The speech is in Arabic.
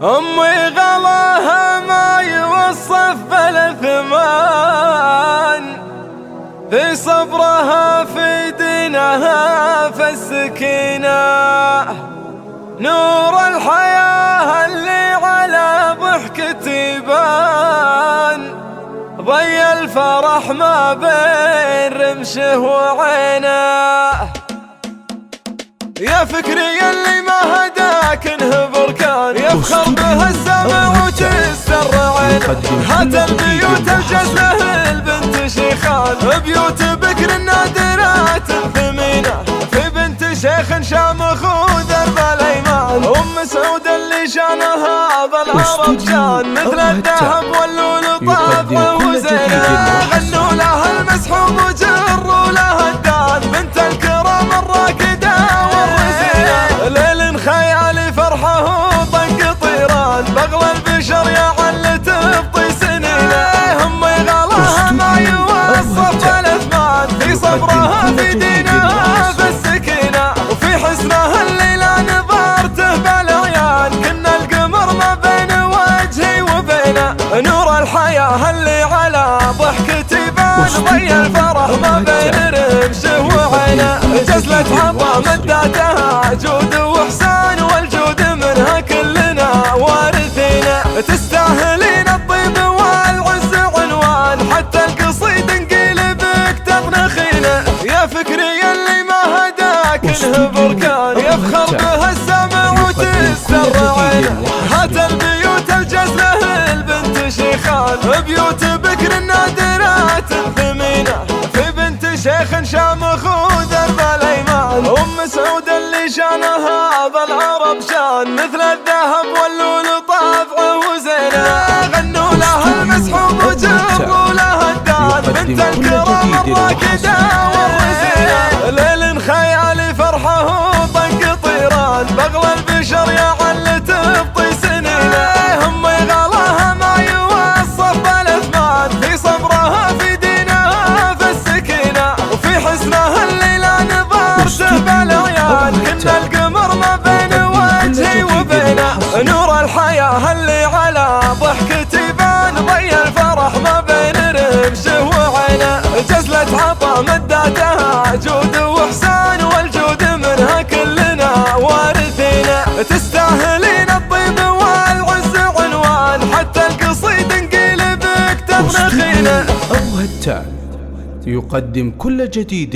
أمي غلاها ما يوصف بالأثمان، في صبرها في دينها في السكينة، نور الحياة اللي على ضحكتي بان، ضي الفرح ما بين رمشه وعينه. يا فكري اللي ما هداك انه بركان، يفخر به السمع وتستر عينه. هات البيوت الجزله البنت شيخان، بيوت بكر نادرات ثمينه، في بنت شيخ شامخ ودرب الايمان. ام سعود اللي شانها بالعرب شان، مثل الذهب واللؤلؤ طافه وزينه. غنوا لها المسحوم وجروا لها الدان، بنت الكرام الراكده ليل خيالي فرحه وطق طيران، بغل البشر يا عل تبطي سنينه. امي غلاها ما يوصف بالاثمان، في صبرها في دينها في السكينه، وفي حسنها الليله نظرته بالعيان. كنا القمر ما بين وجهي وبينه، نور الحياه اللي على ضحكتي بان، ضي الفرح ما بين رمشه وعينه. جزلة عطا مداتها جود واحسان، والجود منها كلنا وارثينه. تستاهلين الطيب والعز عنوان، حتى القصيد نقلبك تطنخينه. يا فكري اللي ما هداك انه بركان، يفخر به السمع وتستر عينه. هات البيوت الجزله البنت شيخان، بيوت بكر نادرات ثمينه، في بنت شيخ شامخ ودرب الايمان. ام سعود اللي شانها بالعرب شان، مثل الذهب واللؤلؤ طافعه وزينه. غنوا لها المسحوم وجروا لها الدان، بنت الكرام الراكده والرزينه. ليل خيالي فرحه وطق طيران، بغل البشر يا عل تبطي سنينه. امي غلاها ما يوصف بالاثمان، في صبرها في دينها في السكينه، وفي حسنها الليله نظرته بالعيان. كنا القمر ما بين وجهي وبينه، نور الحياه اللي على ضحكتي بان، ضي الفرح ما بين رمشه وعينه. جزلة عطا مداتها جود واحسان، والجود منها كلنا وارثينه. تستاهلين الطيب والعز عنوان، حتى القصيد نقلبك تطنخينه. أو هتان يقدم كل جديد